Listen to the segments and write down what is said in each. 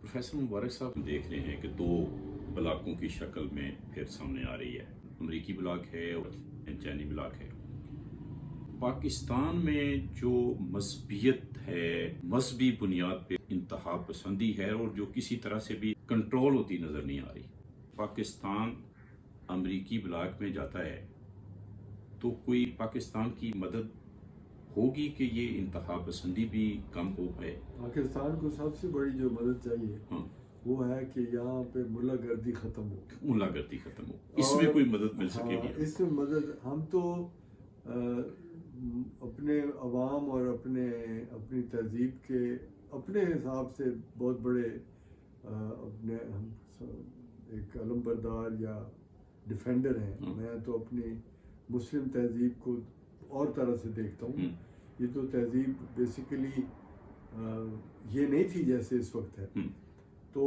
Professor मुबारक साहब देख रहे हैं कि दो ब्लॉकों की शक्ल में फिर सामने आ रही है, अमरीकी ब्लॉक है और चैनी ब्लॉक है। पाकिस्तान में जो मजहबियत है, मजहबी बुनियाद पे इंतहा पसंदी है और जो किसी तरह से भी कंट्रोल होती नज़र नहीं आ रही। पाकिस्तान अमरीकी ब्लॉक में जाता है तो कोई पाकिस्तान की मदद होगी कि ये इंतहा पसंदी भी कम हो पाए। पाकिस्तान को सबसे बड़ी जो मदद चाहिए वो है कि यहाँ पे मुल्लागर्दी ख़त्म हो, मुल्लागर्दी खत्म हो, इसमें कोई मदद मिल सकेगी। इसमें मदद हम तो अपने अवाम और अपनी तहजीब के अपने हिसाब से बहुत बड़े अपने हम एक अलमबरदार या डिफेंडर हैं। मैं तो अपनी मुस्लिम तहजीब को और तरह से देखता हूँ। ये तो तहजीब बेसिकली ये नहीं थी जैसे इस वक्त है। तो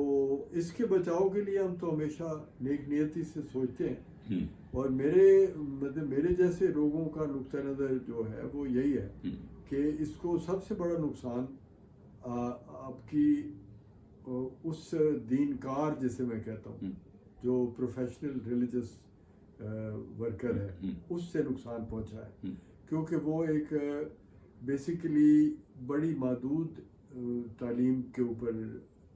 इसके बचाव के लिए हम तो हमेशा नेक नियति से सोचते हैं और मेरे जैसे लोगों का नुक्ता नज़र जो है वो यही है कि इसको सबसे बड़ा नुकसान आपकी उस दीनकार जिसे मैं कहता हूँ जो प्रोफेशनल रिलीजियस वर्कर है उससे नुकसान पहुंचा है, क्योंकि वो एक बेसिकली बड़ी महदूद तालीम के ऊपर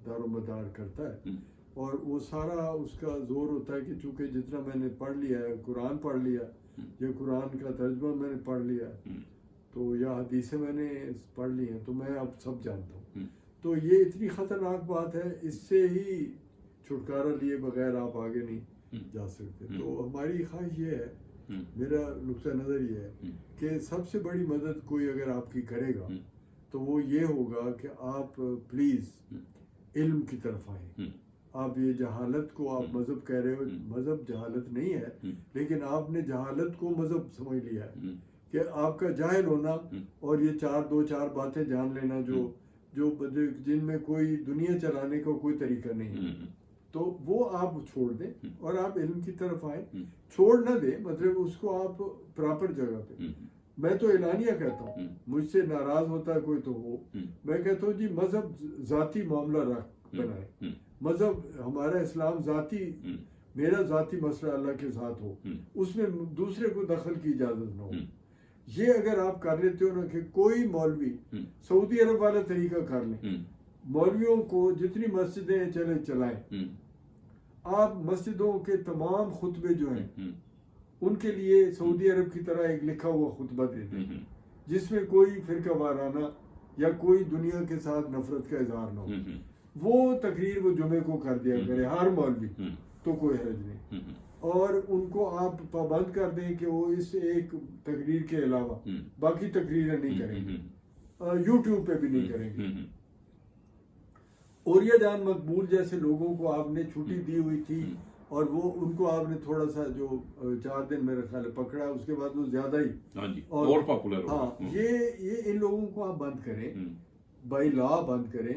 दारोमदार करता है और वो सारा उसका जोर होता है कि चूँकि जितना मैंने पढ़ लिया है, कुरान पढ़ लिया या कुरान का तर्जुमा मैंने पढ़ लिया तो या हदीसें मैंने पढ़ ली हैं तो मैं अब सब जानता हूँ। तो ये इतनी ख़तरनाक बात है, इससे ही छुटकारा लिए बगैर आप आगे नहीं जा सकते। तो हमारी ख्वाहिश ये है, मेरा नुक्ता नज़र ये है कि सबसे बड़ी मदद कोई अगर आपकी करेगा तो वो ये होगा कि आप प्लीज़ इल्म की तरफ आए। आप ये जहालत को आप मज़हब कह रहे हो, मज़हब जहालत नहीं है, लेकिन आपने जहालत को मज़हब समझ लिया है कि आपका जाहिल होना और ये दो चार बातें जान लेना जो जिनमें कोई दुनिया चलाने का कोई तरीका नहीं है, तो वो आप छोड़ दें और आप इल्म की तरफ आए। छोड़ ना दें मतलब उसको आप प्रॉपर जगह पे, मैं तो एलानिया कहता हूँ, मुझसे नाराज होता है कोई तो हो, मैं कहता हूँ जी मजहब जाती मामला रख बनाए। मजहब हमारा इस्लाम जाती, मेरा जाती मसला अल्लाह के साथ हो, उसमें दूसरे को दखल की इजाजत ना हो। ये अगर आप कर लेते हो ना कि कोई मौलवी सऊदी अरब वाला तरीका कर लें, मौलवियों को जितनी मस्जिदें चलाएं, आप मस्जिदों के तमाम खुतबे जो हैं उनके लिए सऊदी अरब की तरह एक लिखा हुआ खुतबा दे दें जिसमें कोई फिरका वाराना या कोई दुनिया के साथ नफरत का इजहार ना हो। वो तकरीर वो जुमे को कर दिया करे हर मौलवी, तो कोई हर्ज नहीं। और उनको आप पाबंद कर दें कि वो इस एक तकरीर के अलावा बाकी तकरीरें नहीं करेंगे, यूट्यूब पे भी नहीं करेंगे। औरिया जान मकबूल जैसे लोगों को आपने छुट्टी दी हुई थी और वो उनको आपने थोड़ा सा जो 4 दिन मेरे ख्याल पकड़ा, उसके बाद वो ज्यादा ही और पॉपुलर ये इन लोगों को आप बंद करें, बाई लॉ बंद करें,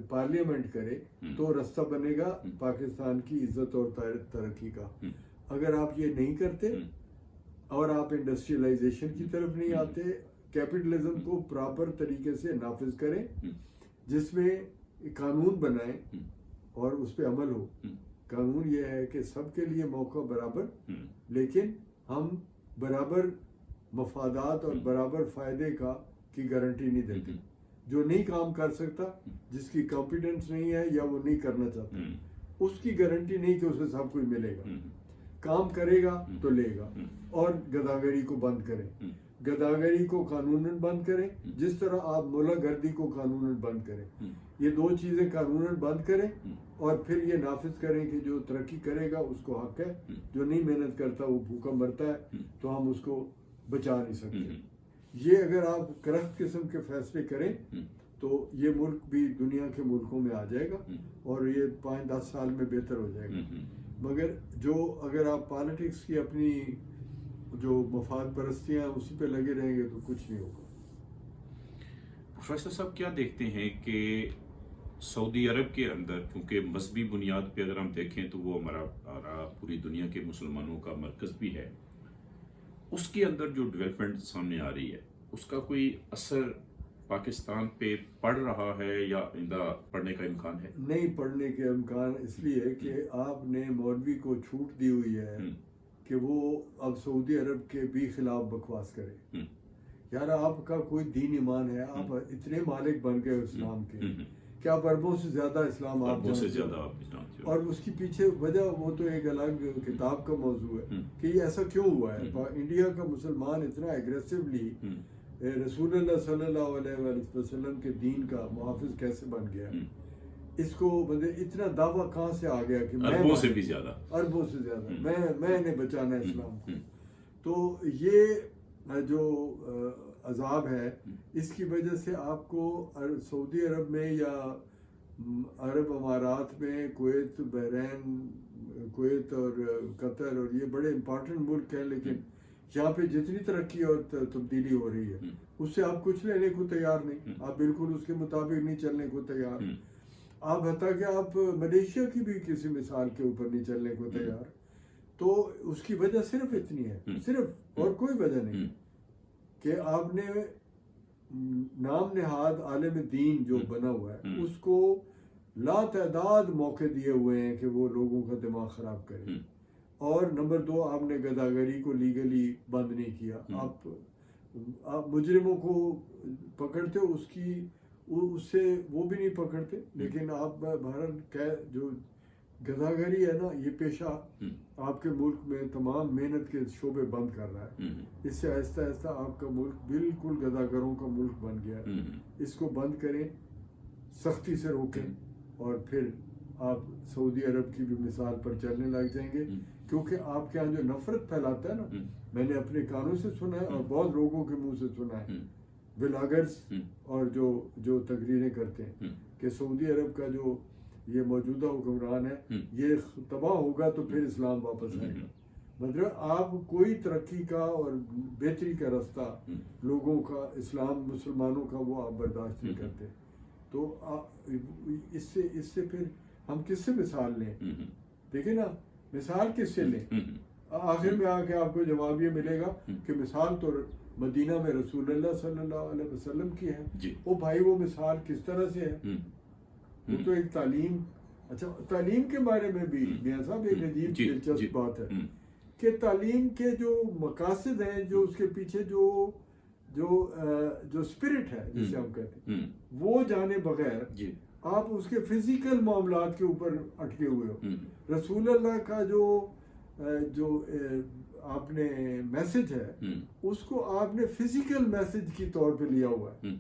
पार्लियामेंट करें तो रास्ता बनेगा पाकिस्तान की इज्जत और तरक्की का। अगर आप ये नहीं करते और आप इंडस्ट्रियलाइजेशन की तरफ नहीं आते, कैपिटलिज्म को प्रॉपर तरीके से नाफिज करें जिसमें कानून बनाए और उस पर अमल हो। कानून ये है कि सबके लिए मौका बराबर, लेकिन हम बराबर मफादात और बराबर फायदे की गारंटी नहीं देते। जो नहीं काम कर सकता, जिसकी कॉम्पिटेंस नहीं है या वो नहीं करना चाहता, उसकी गारंटी नहीं कि उसे सब कुछ मिलेगा। काम करेगा तो लेगा। और गदागरी को बंद करें, गदागरी को कानूनन बंद करें जिस तरह आप मुल्लागर्दी को कानूनन बंद करें। ये दो चीज़ें कानूनन बंद करें और फिर ये नाफिज करें कि जो तरक्की करेगा उसको हक है, जो नहीं मेहनत करता वो भूखा मरता है, तो हम उसको बचा नहीं सकते। ये अगर आप करख्त किस्म के फैसले करें तो ये मुल्क भी दुनिया के मुल्कों में आ जाएगा और ये 5-10 साल में बेहतर हो जाएगा। मगर अगर आप पॉलिटिक्स की अपनी जो मफाद परस्तियाँ उसी पे लगे रहेंगे तो कुछ नहीं होगा। प्रोफेसर साहब क्या देखते हैं कि सऊदी अरब के अंदर, क्योंकि मजहबी बुनियाद पे अगर हम देखें तो वो हमारा पूरी दुनिया के मुसलमानों का मरकज़ भी है, उसके अंदर जो डेवलपमेंट सामने आ रही है उसका कोई असर پاکستان پہ پڑھ رہا ہے یا آئندہ پڑھنے کا امکان ہے؟ نہیں پڑھنے کے امکان اس لیے کہ آپ نے مولوی کو چھوٹ دی ہوئی ہے کہ وہ اب سعودی عرب کے بھی خلاف بکواس کرے. یار آپ کا کوئی دین ایمان ہے, آپ اتنے مالک بن گئے اسلام کے کہ آپ اربوں سے زیادہ اسلام آپ جانتے ہو, اور اس کی پیچھے وجہ وہ تو ایک الگ کتاب کا موضوع ہے کہ یہ ایسا کیوں ہوا ہے. انڈیا کا مسلمان اتنا ایگریسولی رسول اللہ صلی اللہ علیہ وآلہ وسلم کے دین کا محافظ کیسے بن گیا, اس کو اتنا دعویٰ کہاں سے آ گیا کہ اربوں سے بھی زیادہ, اربوں سے زیادہ میں نے بچانا ہے اسلام کو. تو یہ جو عذاب ہے اس کی وجہ سے آپ کو سعودی عرب میں یا عرب امارات میں, کویت, بحرین, کویت اور قطر, اور یہ بڑے امپورٹنٹ ملک ہیں, لیکن یہاں پہ جتنی ترقی اور تبدیلی ہو رہی ہے اس سے آپ کچھ لینے کو تیار نہیں, آپ بالکل اس کے مطابق نہیں چلنے کو تیار. آپ حتیٰ کہ آپ ملیشیا کی بھی کسی مثال کے اوپر نہیں چلنے کو تیار. تو اس کی وجہ صرف اتنی ہے, صرف, اور کوئی وجہ نہیں, کہ آپ نے نام نہاد عالم دین جو بنا ہوا ہے اس کو لا تعداد موقع دیے ہوئے ہیں کہ وہ لوگوں کا دماغ خراب کرے. اور نمبر 2, آپ نے گداگری کو لیگلی بند نہیں کیا. آپ مجرموں کو پکڑتے ہو, اس سے وہ بھی نہیں پکڑتے, لیکن آپ بہرحال جو گداگری ہے نا, یہ پیشہ آپ کے ملک میں تمام محنت کے شعبے بند کر رہا ہے. اس سے آہستہ آہستہ آپ کا ملک بالکل گداگروں کا ملک بن گیا ہے. اس کو بند کریں, سختی سے روکیں, اور پھر آپ سعودی عرب کی بھی مثال پر چلنے لگ جائیں گے. کیونکہ آپ کے یہاں جو نفرت پھیلاتا ہے نا, میں نے اپنے کانوں سے سنا ہے اور بہت لوگوں کے منہ سے سنا ہے, بلاگرز اور جو تقریریں کرتے ہیں کہ سعودی عرب کا جو یہ موجودہ حکمران ہے یہ تباہ ہوگا تو پھر اسلام واپس آئے گا. مطلب آپ کوئی ترقی کا اور بہتری کا رستہ لوگوں کا, اسلام مسلمانوں کا, وہ آپ برداشت نہیں کرتے. تو اس سے پھر ہم کس سے مثال لیں؟ دیکھیں نا, مثال کس سے لیں؟ آخر میں آ کے آپ کو جواب یہ ملے گا کہ مثال تو مدینہ میں رسول اللہ صلی اللہ علیہ وسلم کی ہے. وہ بھائی وہ مثال کس طرح سے ہے؟ وہ تو ایک تعلیم. اچھا, تعلیم کے بارے میں بھی میاں صاحب ایک عجیب دلچسپ بات ہے کہ تعلیم کے جو مقاصد ہیں, جو اس کے پیچھے جو اسپرٹ ہے جسے ہم کہتے ہیں, وہ جانے بغیر آپ اس کے فزیکل معاملات کے اوپر اٹکے ہوئے ہو. رسول اللہ کا جو آپ نے میسج ہے اس کو آپ نے فزیکل میسج کی طور پہ لیا ہوا ہے,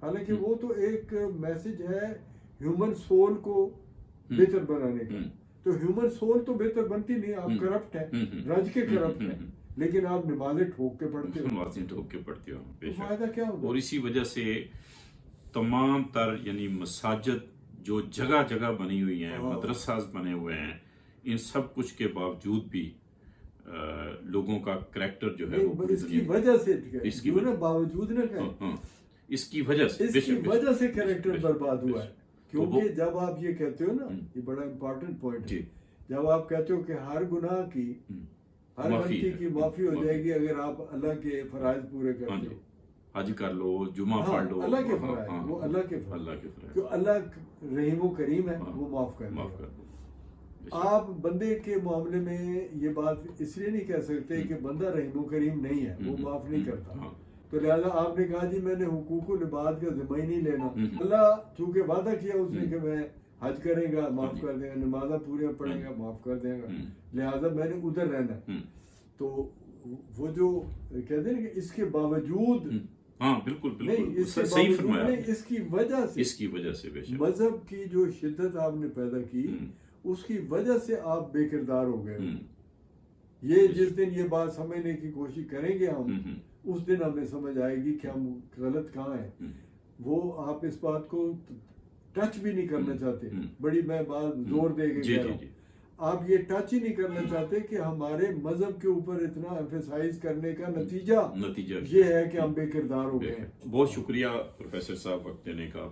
حالانکہ وہ تو ایک میسج ہے ہیومن سول کو بہتر بنانے کا. تو ہیومن سول تو بہتر بنتی نہیں, آپ کرپٹ ہیں, رج کے کرپٹ ہیں, لیکن آپ نمازیں ٹھوک کے پڑھتے ہو. نمازیں ٹھوک کے پڑھتے ہو, فائدہ کیا ہوگا؟ اور اسی وجہ سے تمام تر یعنی مساجد جو جگہ جگہ بنی ہوئی ہیں, مدرساز بنے ہوئے ہیں, ان سب کچھ کے باوجود بھی لوگوں کا کریکٹر جو ہے وہ اس کی وجہ سے, باوجود نہ کہیں, اس کی وجہ سے کریکٹر برباد ہوا ہے. کیونکہ جب آپ یہ کہتے ہو نا, یہ بڑا امپورٹنٹ پوائنٹ ہے, جب آپ کہتے ہو کہ ہر گناہ کی, ہر غلطی کی معافی ہو جائے گی اگر آپ اللہ کے فرائض پورے کرتے ہو, حج کر لو, جمعہ پڑھ لو, اللہ کے فرائض, وہ اللہ کے فرائض, کیوں اللہ رحیم و کریم ہے, وہ معاف کر دے. آپ بندے کے معاملے میں یہ بات اس لیے نہیں کہہ سکتے کہ بندہ رحیم و کریم نہیں ہے, وہ معاف نہیں کرتا. تو لہذا آپ نے کہا جی میں نے حقوق العباد کا ذمہ ہی نہیں لینا. اللہ چونکہ وعدہ کیا اس نے کہ میں حج کرے گا معاف کر دے گا, نمازہ پورے پڑھے گا معاف کر دے گا, لہذا میں نے ادھر رہنا. تو وہ جو کہتے ہیں کہ اس کے باوجود, ہاں بالکل نہیں, اس کے باوجود نہیں, اس کی وجہ سے مذہب کی جو شدت آپ نے پیدا کی, اس کی وجہ سے آپ بے کردار ہو گئے. یہ جس دن یہ بات سمجھنے کی کوشش کریں گے ہم, اس دن ہمیں سمجھ آئے گی کہ ہم غلط کہاں ہیں. وہ آپ اس بات کو ٹچ بھی نہیں کرنا چاہتے, بڑی میں بات زور دے کے کہہ رہا ہوں, آپ یہ ٹچ ہی نہیں کرنا چاہتے کہ ہمارے مذہب کے اوپر اتنا ایمفیسائز کرنے کا نتیجہ یہ ہے کہ ہم بے کردار ہو گئے ہیں. بہت شکریہ پروفیسر صاحب وقت دینے کا.